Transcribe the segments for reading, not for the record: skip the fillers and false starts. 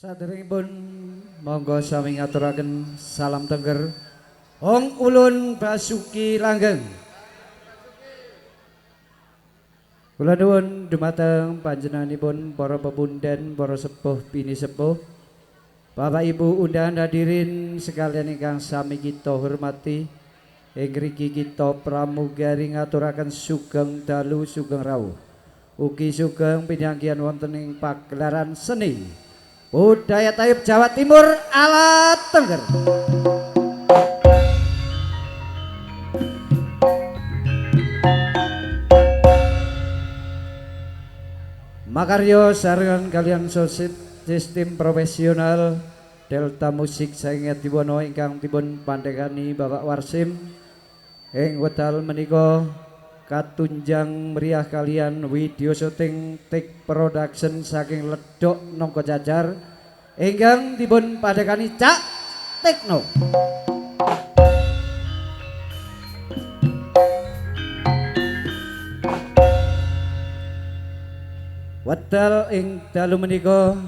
Saderengipun monggo sami ngaturaken salam tengger Hong Ulun Basuki Langgeng. Kula nuwun dumateng panjenenganipun para pepundhen, para sepuh bini sepuh, Bapak Ibu undangan hadirin sekalian ingkang sami kita hormati. Ing mriki kita pramugari ngaturaken sugeng dalu sugeng rawuh. Ugi sugeng pinanggihan wonten ing pagelaran seni budaya Tayub Jawa Timur ala Tengger. Makaryo sarengan kalian sosit sistem profesional Delta Musik saking diwono ingkang dipun pandhegani Bapak Warsim ing wekdal menika katunjang meriah kalian video syuting take production saking Ledok Nongko Jajar ingkang dipun pandhegani Cak Tekno. Wedal ing dalu menika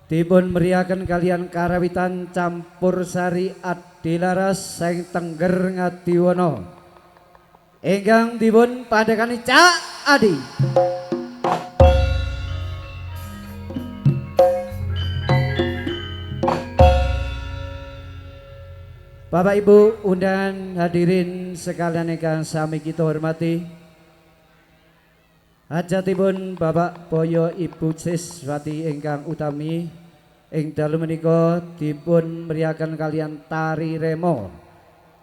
dipun meriaken kalian karawitan campur sari Adilaras saing Tengger Ngadiwana ingkang dipun pandhegani Cak Adi. Bapak Ibu undangan hadirin sekalian ingkang sami kita hormati. Hajatipun Bapak Boyo Ibu Siswati ingkang utami ing dalu menika dipun meriakan kalian tari remo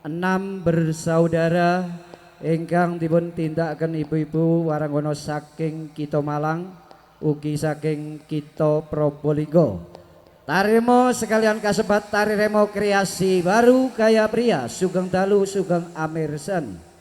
6 bersaudara ingkang dipun tindakaken ibu-ibu waranggono saking kita Malang ugi saking kita Probolinggo. Tari remo sekalian kasebat tari remo kreasi baru gaya pria sugeng dalu sugeng amirsen.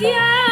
Aja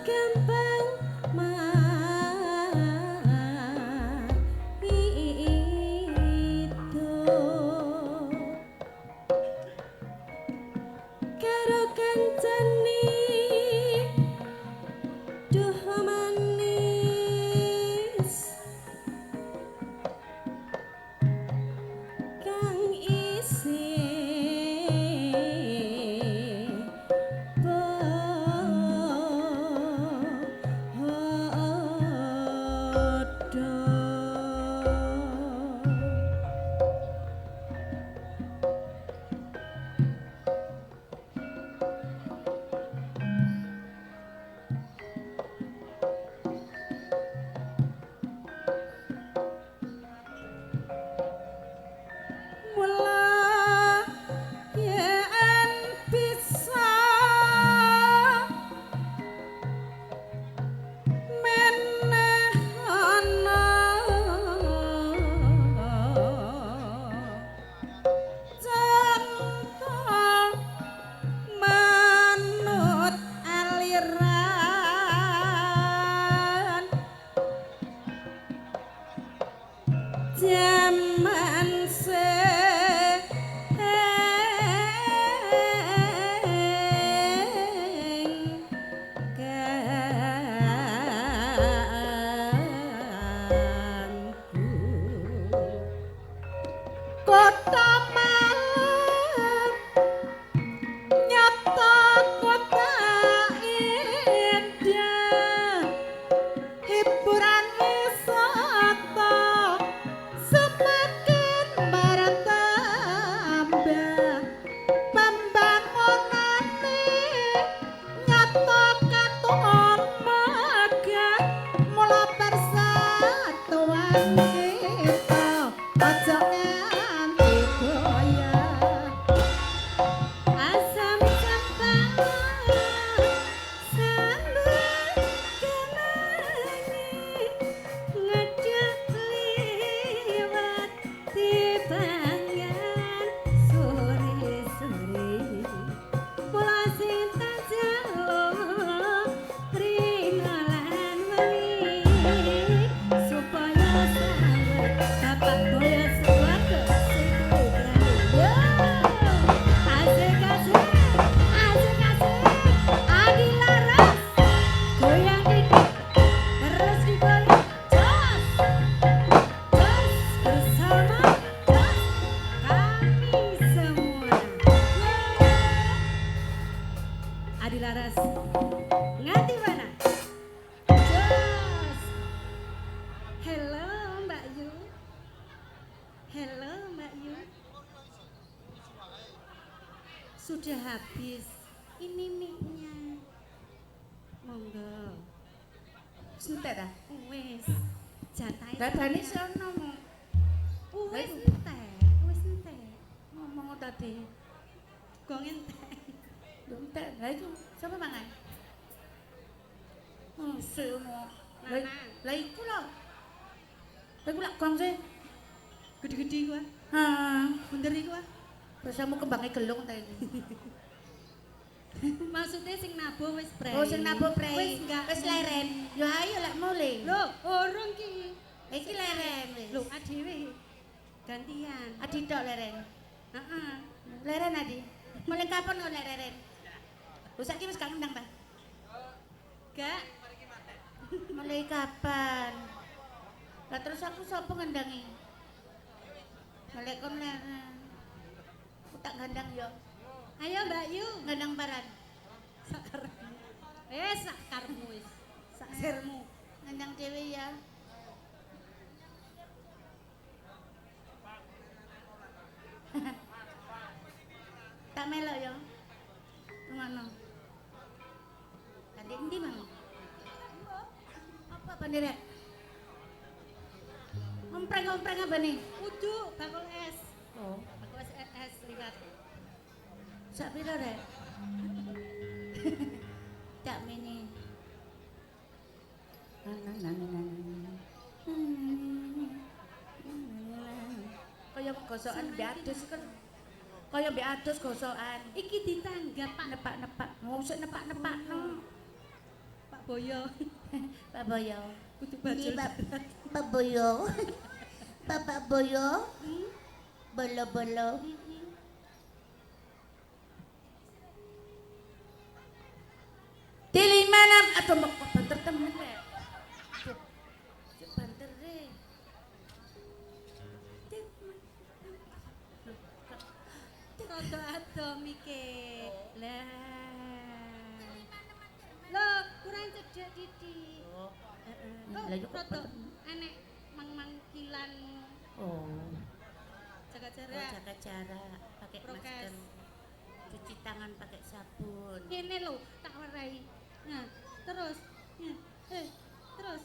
gampang Daras. Nganti mana? Jos. Hello Mbak Yu. Hello Mbak Yu. Sudah habis. Ini mie-nya. Monggo. Entek ta? Wis. Jatahe. Dadane sono. Wis entek. Wis entek. Ngomong tadi. Gong entek. Entek. Lah itu sapa mangan? Semono. Lah iku lho. Lah iku lak gong sih. Gede-gede gua. Hah, Bener iku ah. rasamu kembange gelung ta iki. Maksudnya sing nabuh wis prei. Oh sing nabuh prei. Wis enggak. Wis leren. Ya ayo lek mulih. Lho, urung ki. Iki leren wis. Lho, adewe gantian. Adi tok leren. Heeh. Leren Adi. Mulai kapan kok leren? Lho saiki wis gak ngendang ta? Gak. Mulai kapan? Lah terus aku sapa ngendangi? Mulai kon leren. Aku tak ngandang yo. Ayo Mbak Yu, Ngandang paran. sakarmu. Sakarmu wis. Sak sirmu. Ngandang dhewe ya. Tak melok yo. Ngono. Tadi endi mang? Apa pandirek? Ompreng-ompreng apa nih? Kudu bakul es. Oh, Bakul es liwat. sak pira rek? Cak mini. Kaya gosokan mbek adus kan. Kaya mbek adus gosokan. Iki ditanggap Pak Nepak-nepak. Ngusuk nepak-nepakno. Pak Boyo. Pak Boyo. Kudu baju. Pak Boyo. Bapak Boyo. Bolo-bolo. Tili mana? Aduh, mbak banter temen rek. Banter rek. Rodo adom iki. Lah. Loh, kurang cedek titik. Oh, Oh, lah yo kok rodo banter. enek mang-mangkilan Oh, jaga jaga jarak. jarak, pakai Prokes. masker, cuci tangan pakai sabun. Kene lho, tak warai. Nah, terus. Ya, terus.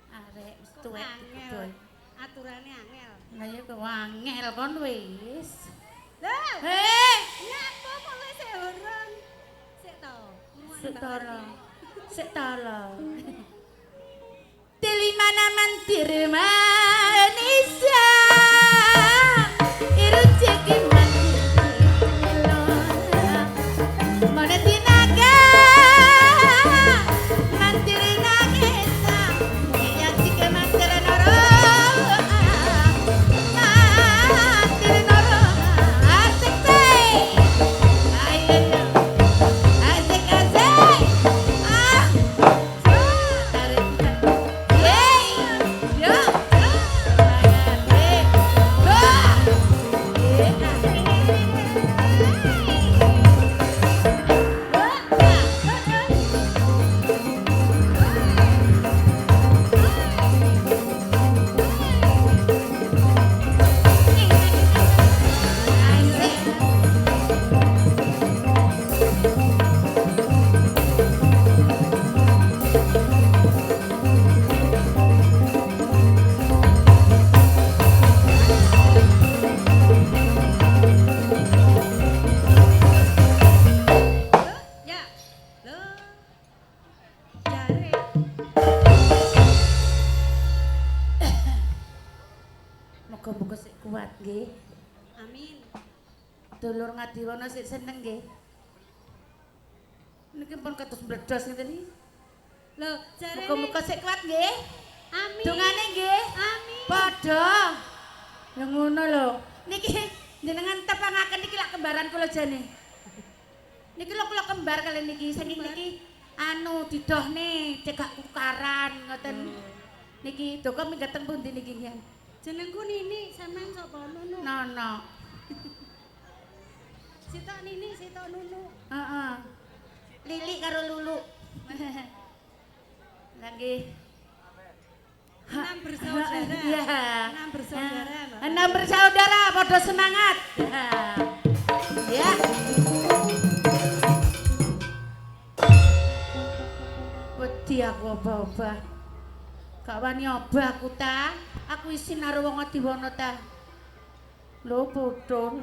Arek wis Kok tuwek angel? dikudoy. Aturane angel. Lah ya kok angel kon wis. Lah, Heh, nyapa kok wis urung? Sik to. sik tolo. Sik tolo. Tili mana mantir manisya. Iruceki mantir. Mana tinaga. Mantir nagesa. Iya cike mantir noro. Mantir noro. Asik say. Ayo. Asik asik. Ah. Tarik. Yeay. Yo. Ya. Lho. Jare. Moga-moga sik kuat nggih. Amin. Dulur Ngadiwana sik seneng nggih. Niki pun kados bledos ngeten iki. Lho, jare. Moga-moga sik kuat nggih. Amin. Dongane nggih. Amin. Padha. Ya ngono lho. Niki jenengan tepangaken iki lak kembaran kula jane. Niki lho kula kembar kalian niki. Saking niki anu didohne cekak tukaran ngoten. Niki doko minggateng pundi niki nggih. Jenengku Nini, sampean sapa Nono? Nono. Sitok Nini, sitok Nunu. Heeh. Lili karo Lulu. Lagi 6 bersaudara. Iya. 6 bersaudara, Mbak. 6 bersaudara, podo semangat. Ya. Wedi aku obah-obah. Gak wani obah aku ta. Aku isin karo wong Adiwana ta. Lho bodho.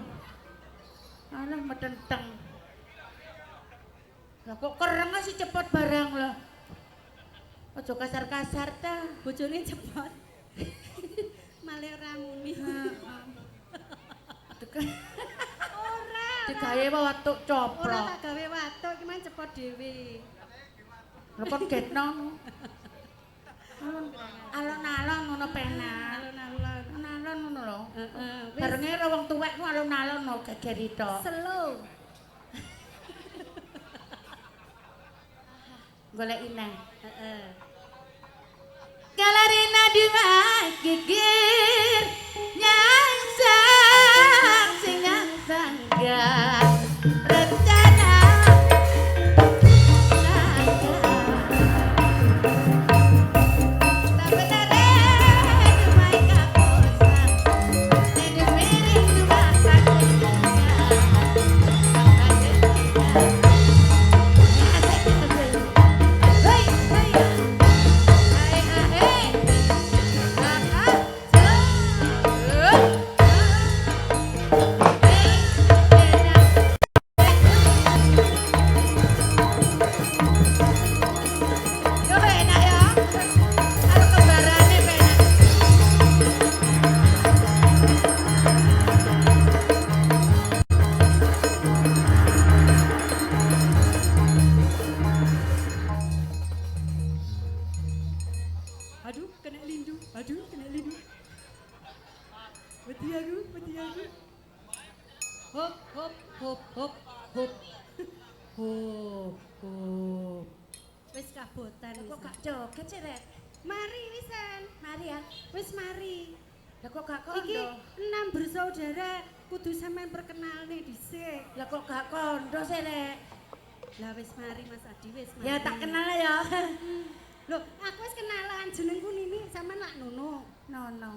Alah metenteng. Lah kok kereng sih cepet barang lho. Aja kasar-kasar ta. Bojone cepet. Male ora muni. Ora. Digawe watuk Ora coplok. tak gawe watuk iki man cepet dhewe. Lepot getno. Alon-alon ngono penak. Alon-alon. Alon-alon ngono lho. Heeh. Barenge karo wong tuwek ku alon-alon mau gegeri tok. Slow. Golek ineh. Heeh. Kalarina dimak gigir nyangsang sing nyangsanggan rencana Aduh, kena lindu. Aduh, kena lindu. Wedi aku, wedi aku. Hop, hop, hop, hop, hop. Hop, hop. Wis kabotan. Kok gak joget sih, Rek? Mari wisan. Mari ya. Wis mari. Lah kok gak Iki kondo? 6 bersaudara kudu sampean perkenalne dhisik. Lah kok gak kondo sih, Rek? Lah wis mari Mas Adi wis mari. Ya tak kenal lah ya. Loh, aku wis kenalan jenengku Nini sampean lak Nono. Nono.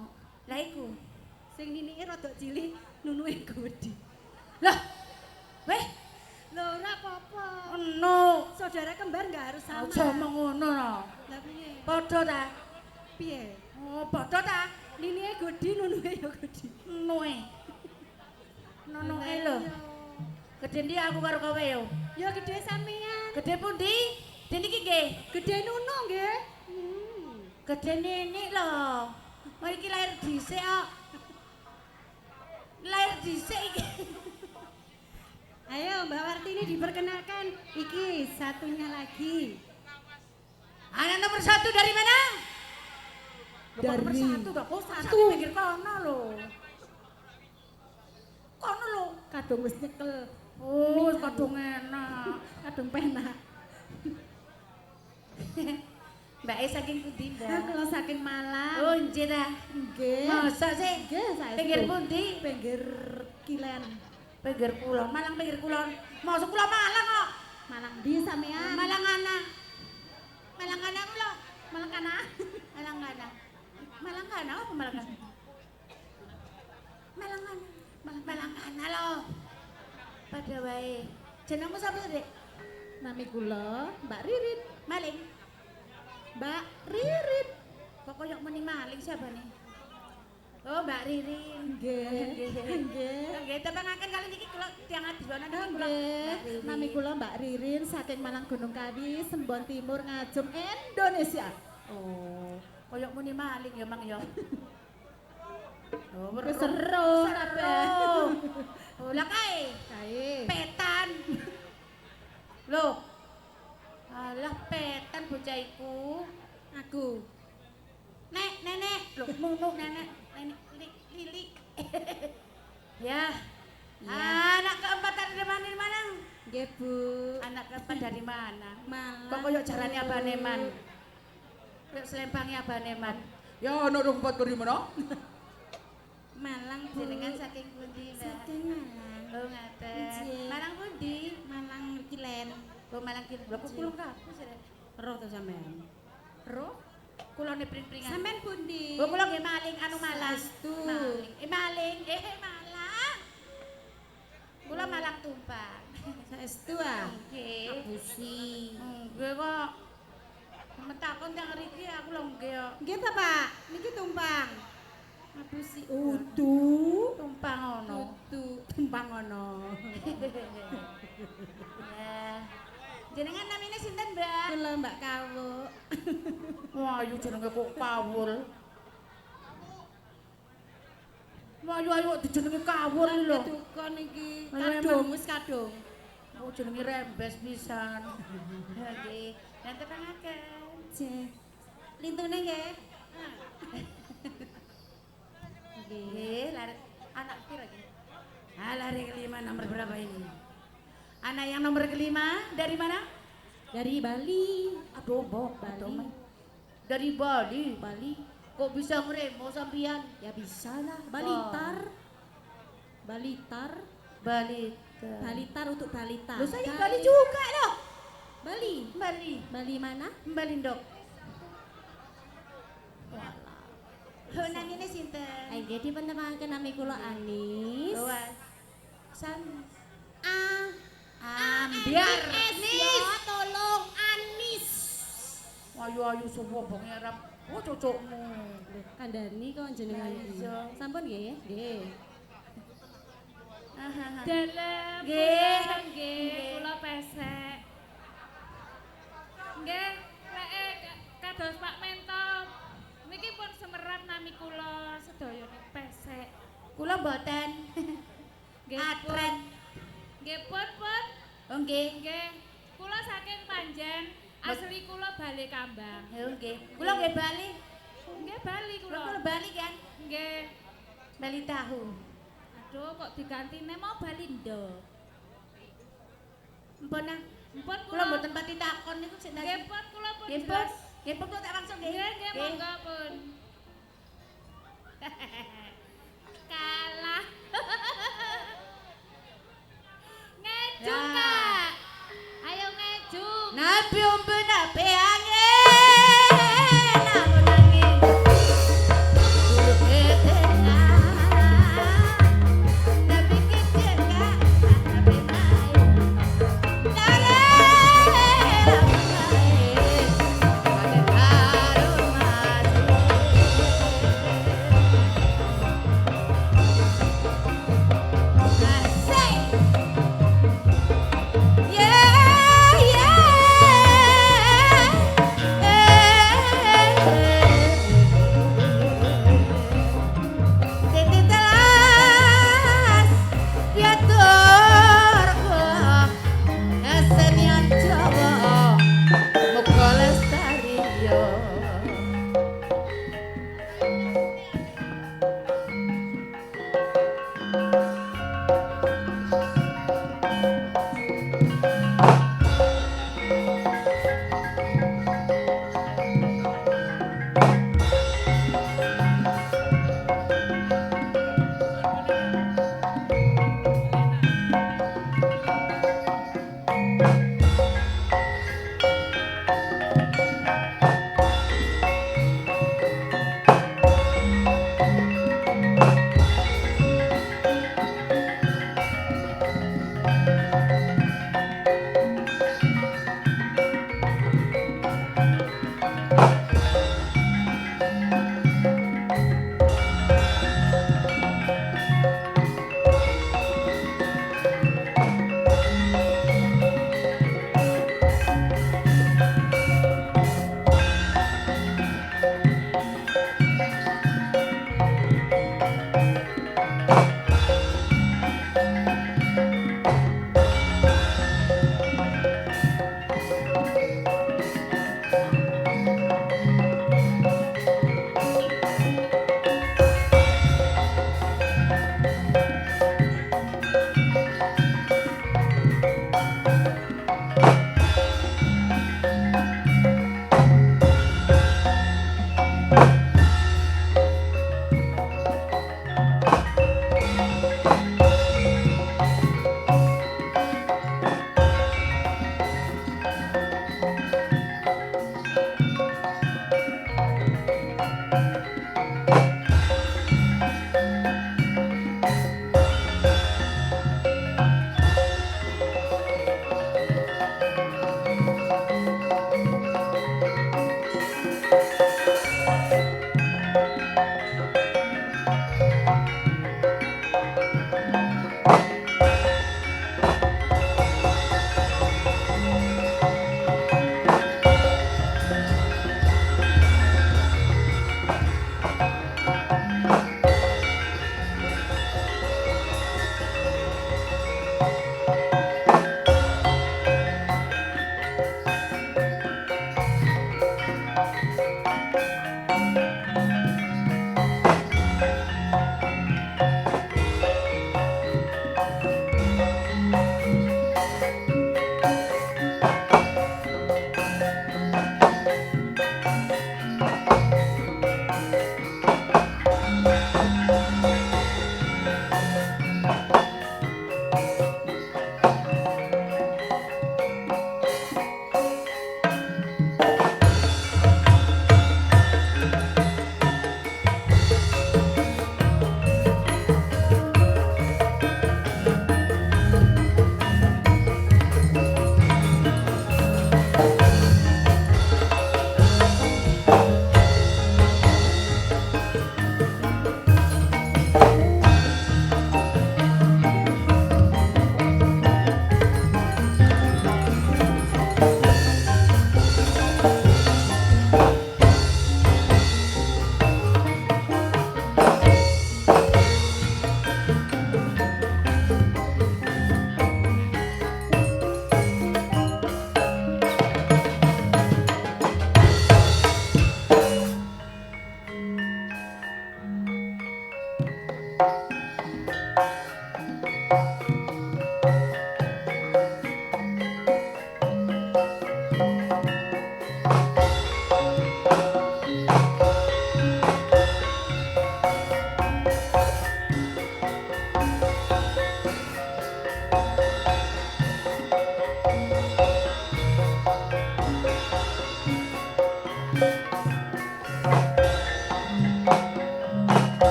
Lah iku. Sing Ninike rada cilik, Nunuke gede. Lah. Weh, Loh, ora apa-apa. ono. Saudara kembar enggak harus sama. Aja omong ngono lho. Lah piye? Padha ta? Piye? Oh, padha ta? Ninike gede, Nunuke ya gede. Noe. Nonoe lho. Gede ndi aku karo kowe yo? Ya gede sampean. Gede pundi? Dene iki nggih. Gede Nunu nggih. Gede nenek lho. Mau iki lahir dhisik kok. Lahir dhisik iki. Ayo Mbak Wartini diperkenalkan. Iki satunya lagi. Anak nomor 1 dari mana? Dari- Nomor 1 gak kok satu pinggir kono lho. Kono lho. Kadung wis nyekel. Oh, kadung enak. Kadung penak. Mbak E saking pundi, Mbak? Kalau saking Malang. Oh, nggih ta. Nggih. Masa sih? Nggih, saestu. Pinggir pundi? Pinggir Kilen. Pinggir kulon, Malang pinggir kulon. Masa kula Malang kok. Malang di sampean. Malang anak. Malang anak kula. Malang kana. Malang anak. Malang anak apa Malang anak? Malang anak. Malang anak lho. Pada wae. Jenengmu sapa, Dek? Nami kula Mbak Ririn. Maling. Mbak Ririn. Kok koyo muni maling siapa nih? Oh, Mbak Ririn. Nggih. Nggih. Nggih, tepangaken kali niki kula tiyang Adiwana niki kula. Nggih. Nami kula Mbak Ririn saking Malang Gunung Kawi, Sembon Timur, Ngajum, Indonesia. Oh, koyo muni maling ya, Mang ya. Oh, Wis seru kabeh. Oh, lah kae. Kae. Petan. Loh. Alah petan bocah iku. Aku. Nek, nenek. Loh, nunuk nenek. Nenek Lili. Ya. Anak keempat dari mana? Nggih, Bu. Anak keempat dari mana? Malang. Kok koyo jarane Abane Man. Koyo selempangnya Abane Man. Ya anak tempat dari mana? Malang, Bu. Jenengan saking pundi, Mbak? Saking Malang. Oh, ngaten. Nggih. Lo Malang Kidul. Lha kok kula kabeh sih. Roh to sampean. Roh. Kula ne pring-pringan. Sampean pundi? Oh kula nggih maling anu Malang. Saestu. Maling. Malang. Kula Malang Tumpang. Saestu ah. Nggih. Ngapusi. Nggih kok. Metakon teng mriki aku lho nggih kok. Nggih ta, Pak. Niki tumpang. Ngapusi. Udu. Tumpang ono. Udu. Tumpang ono. Ya. Jenengan namine sinten, Mbak? Kula Mbak Kawu. Wah, ayu jenenge kok Kawul. Wah, ayu dijenenge Kawul lho. Dukun iki. Ayo, Kadung wis kadung. Oh, jenenge rembes pisan. Nggih. Dan tepangaken. Je. Lintune nggih. Nggih, lari anak pira iki? Ah, lari kelima nomor berapa ini? Anak yang nomor kelima dari mana? Dari Bali. Aduh, Bok, Bali. Dari Bali. Bali. Kok bisa ngeremo sampean? Ya bisa lah. Balitar. Balitar. Balitar untuk balita. Loh, saya Bali juga loh. Bali. Bali. Bali mana? Balindok. Honang ini sinten? Ayo dipenemaken nami kula Anis. Luas. San. Biar Anis. Ya tolong Anis. Ayu-ayu semua bang Arab. Oh cocokmu. Kandani kok jenengan iki. Iya. Sampun nggih? Nggih. Dalam Nggih. nggih kula pesek. Nggih, lek kados Pak Mentom. Niki pun semerat nami kula sedayane pesek. Kula mboten. Nggih Atret. Nggih pun. Oh nggih. Nggih. Kula saking Panjen, asli kula Bali Kambang. Oh nggih. Kula nggih Bali. Nggih Bali Kula kula. Bali kan. Nggih. Bali tahu. Aduh kok digantine mau Balindo. Mpun nah. Mpun Kula mboten pati takon niku sik Nggih pun kula pun Nggih pun. jelas. Nggih pun kula tak langsung nggih. Nggih monggo pun. Kalah. Ngeju Ya. Kak. Ayo ngeju. Nabi umpun nabi angin. Namun angin. Bulu ketengah. Nabi kecil kak. Nabi main. Dale. Nabi main. Pada harum masuk.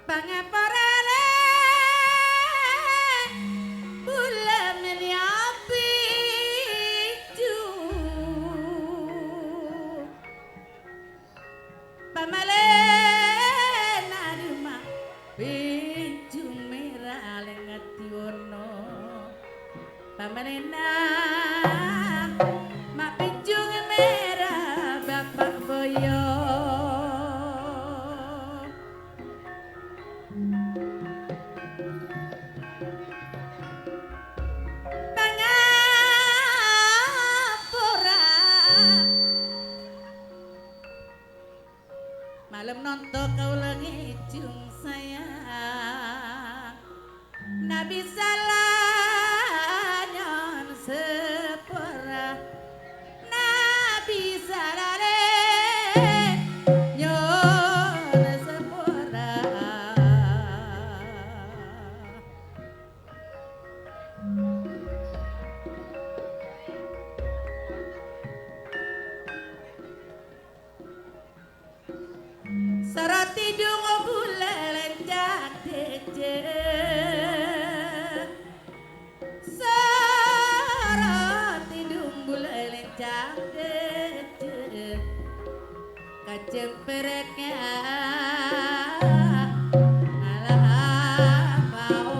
pangaporale bula menyapi ju pamale narima pinju merah lengati wono pamanena mak pinju merah bapak boyo malam nonton kau lagi cung sayang nabi salah nyon sepora nabi salah nyon sepora sarati dungo bulan jadece sarati dung bulan jadece kacempereknya alah pao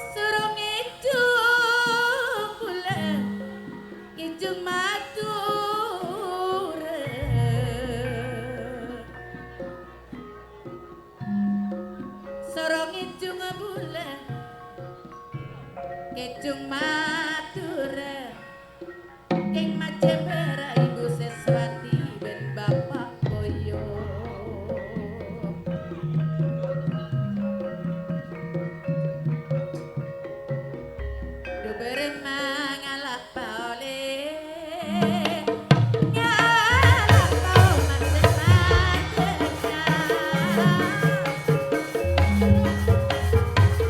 surung itu bulan itu matur surung itu bulan itu matur ing majemera ibu seswati ben bapak boyo beremang alak paole nyalak pau macem-macemnya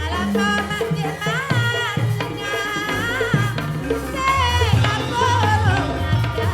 alak pau macem-macemnya sehingga borong ada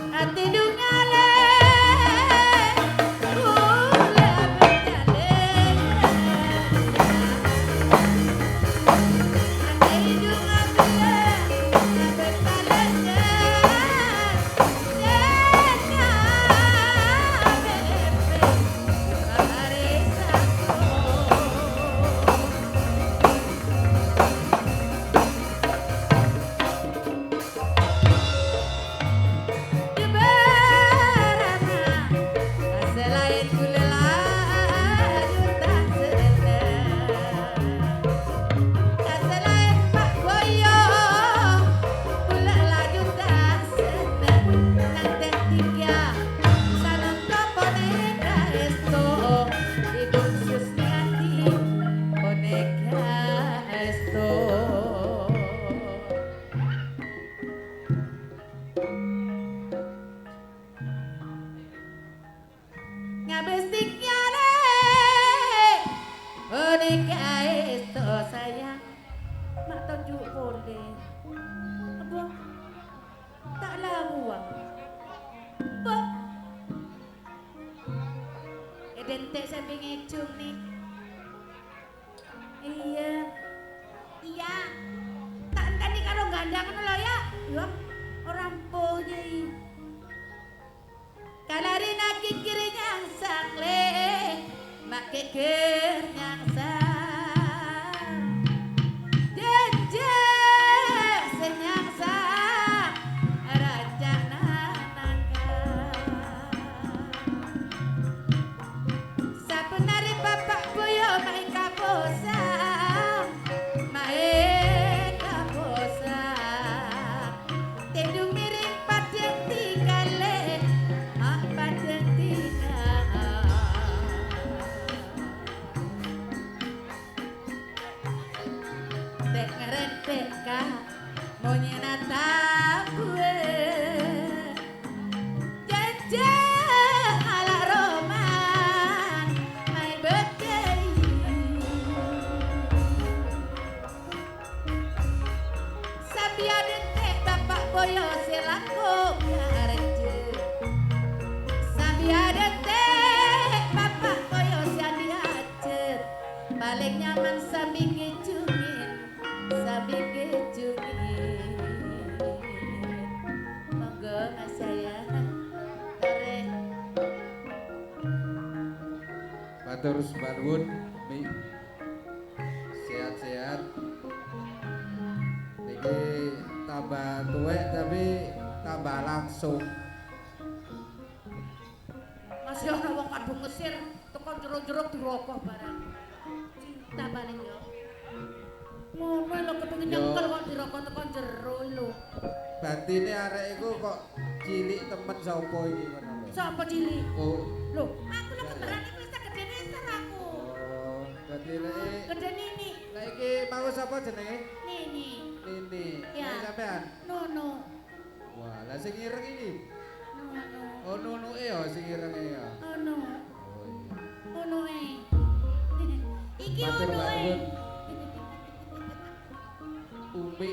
hati dungale gula berjale hati dungale bertalanya jenya bepe barisako selain kulela juta seneng selain Pak Boyo kulela juta seneng nanti tiga sanonto boneka esto hidung susniati boneka esto ngabestiknya deh boneka itu sayang mak tunjuk boleh apa tak laruang apa dentek sampai ngecung nih iya iya tak enteni karo gandang ngono lho ya yo orang poje kalari nak kikir nyang sakle mak kikir nyang sang jenje senyang sang rancana matur sembah nuwun Mi. Sehat-sehat. Niki tambah tuwek tapi tambah langsung. Masih ana wong kadung Mesir teko jero-jero dirogoh barang. Cinta paling yo. Ngono lho kepengin nyekel kok dirogoh teko jero lho. Batine arek iku kok cilik temen sapa iki ngono lho. Sapa cilik? Oh, Lho, aku lho kembaran iki wis gedene isor aku. oh, dadi lek Gede Nini. lek iki mau sapa jenenge? Nini. Nini. Ya. Lek sampean. Nono. Wah, lah sing ireng iki. Nono. Oh, nunuke ya sing irenge ya. Ono. Oh iya. Ono Iki Matur ono nuwun. Umi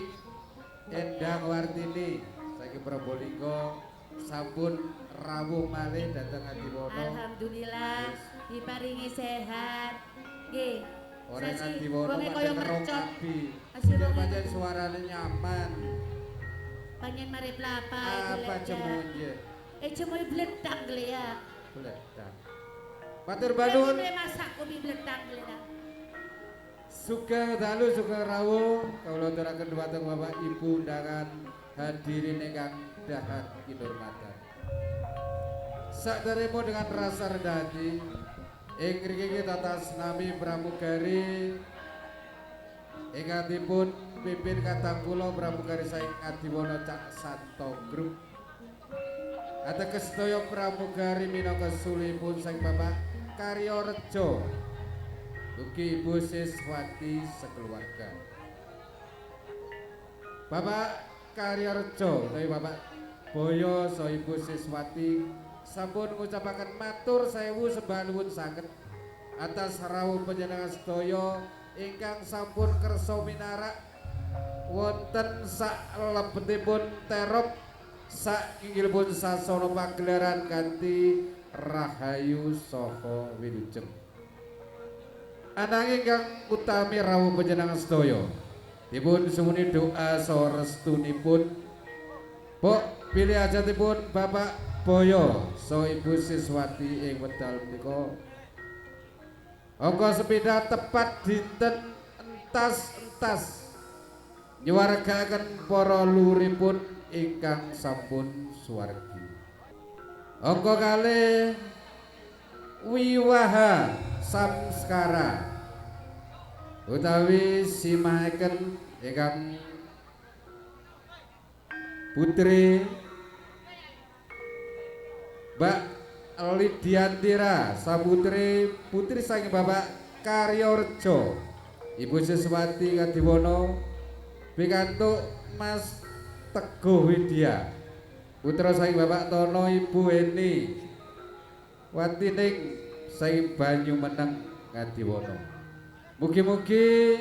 Endang Wartini saiki Probolinggo sampun rawuh malih dhateng Adiwono. Alhamdulillah diparingi sehat. Nggih. Ora Sasi, Adiwono wonge pancen kaya ngerong mercot. abi. Asih Ya wonge pancen suarane nyaman. panjen mari plapa Apa jemunje? Jemoy bledang gele ya. Bledang. Matur banun. Kowe masak kopi bledang gele ya. Sugeng dalu sugeng rawuh kawula aturaken dhumateng Bapak Ibu undangan hadirin ingkang dahat kinurmatan. Saderemo dengan rasa rendah hati ing mriki tatas nami pramugari ingkang dipun pimpin katang kula pramugari saing Adiwono Cak Santo Group. Ateges sedaya pramugari minangka sulipun saing Bapak Karyo Rejo. Ugi Ibu Siswati sekeluarga. Bapak Karyarejo utawi Bapak Boyo so Ibu Siswati sampun ngucapaken matur sewu sembah nuwun saged atas rawuh panjenengan sedaya ingkang sampun kersa minarak wonten sak lebetipun terop sak inggilipun sasana pagelaran kanthi rahayu saha wilujeng. Ananging kang utami rawuh panjenengan sedaya dipun sumuni doa saha restunipun Pok pilih ajatipun Bapak Boyo so Ibu Siswati ing wekdal menika angka sepeda tepat dinten entas-entas nyuwargaken para luripun ingkang sampun suwargi. Angka kalih Wiwaha Samskara utawi simahaken ingkang putri Mbak Lidiantira saputri putri saking Bapak Karyorejo Ibu Siswati Kadiwono pikantuk Mas Teguh Widya putra saking Bapak Tono Ibu Eni Watining saking Banyumeneng Kadiwono. Mugi-mugi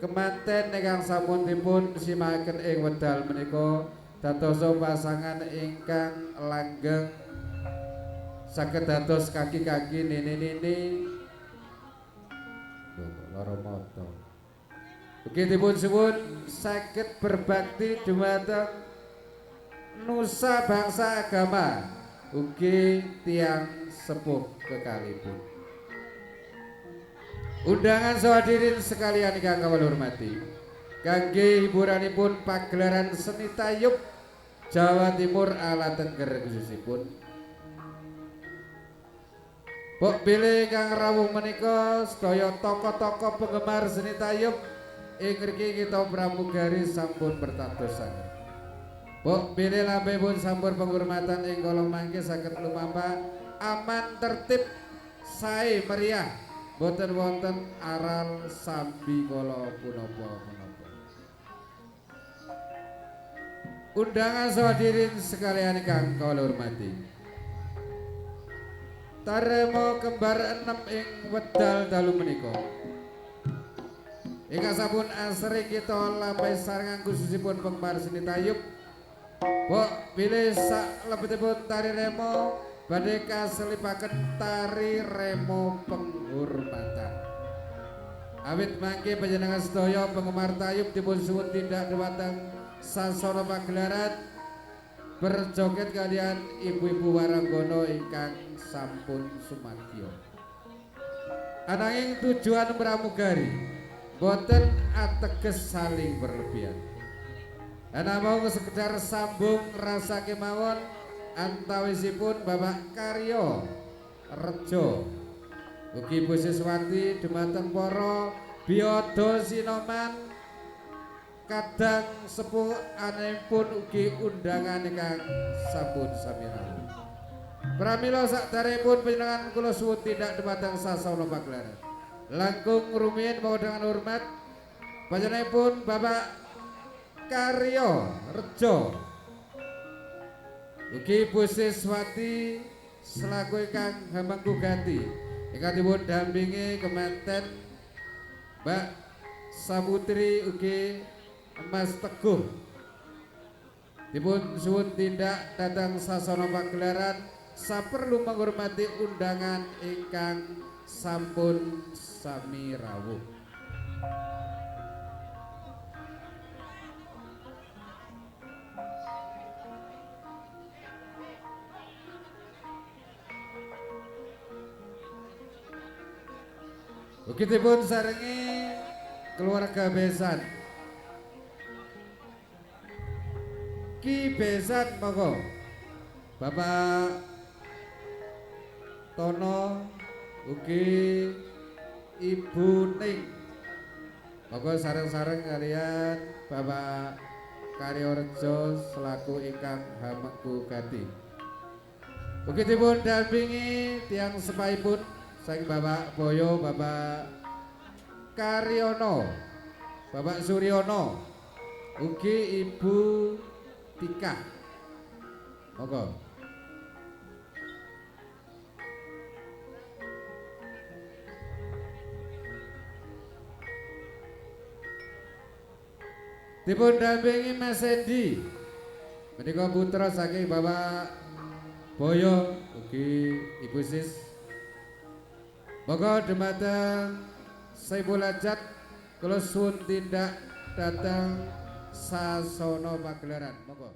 kemanten ingkang sampun dipun simaken ing wekdal menika dadosa pasangan ingkang langgeng saged dados kaki-kaki nini-nini lara mata. Ugi dipun suwun saged berbakti dumateng nusa bangsa agama ugi tiang sepuh kekalipun. Undangan sahadirin sekalian ingkang kawula hormati. Kangge hiburanipun pagelaran seni tayub Jawa Timur ala Tengger khususipun. Pok bilih kang rawuh menika sedaya tokoh-tokoh penggemar seni tayub ing mriki kita pramugari sampun bertatosan. Pok bilih lambepun sampun penghormatan ing kala mangke saged lumampah aman tertib sae meriah boten wonten aral sambi kala punapa-punapa. Undangan sahadirin sekalian ingkang kawula hormati. Taremo kembar 6 ing wedal dalu menika. Ingkang sampun asring kita lampahi sarengan khususipun penggemar seni tayub. Pok bilih sak lebetipun tari remo badhe kaselipaken tari remo penghormatan. Awit mangke panjenengan sedaya penggemar tayub dipun suwun tindak dhumateng sasana pagelaran berjoget kalian ibu-ibu waranggono ingkang sampun sumadya. Ananging tujuan pramugari boten ateges saling berlebihan. Ana mau sekedar sambung rasa kemawon antawisipun Bapak Karyo Rejo ugi Bu Siswati dumateng para biyada sinoman kadang sepuh anipun ugi undangan ingkang sampun sami rawuh. Pramila sakderengipun panjenengan kula suwun tindak dumateng sasana pagelaran. Langkung rumiyin bahwa dengan hormat panjenenganipun Bapak Karyo Rejo ugi Bu Siswati selaku ingkang hamengku ganti ingkang dipun dampingi kemanten Mbak Samutri ugi Mas Teguh dipun suwun tindak datang sasana pagelaran saperlu menghormati undangan ingkang sampun sami rawuh. Ugi dipun sarengi keluarga besan. Ki besan monggo. Bapak Tono ugi Ibu Ning. Monggo sareng-sareng kalian Bapak Karyo Rejo selaku ingkang hamengku ganti. Ugi dipun dampingi tiang sepaipun saking Bapak Boyo, Bapak Karyono, Bapak Suryono, ugi Ibu Tika. Monggo. Dipun dampingi Mas Endi. Menika putra saking Bapak Boyo ugi Ibu Sis. Monggo dumateng Saiful Hajat kula suwun tindak dateng sasana pagelaran. Monggo.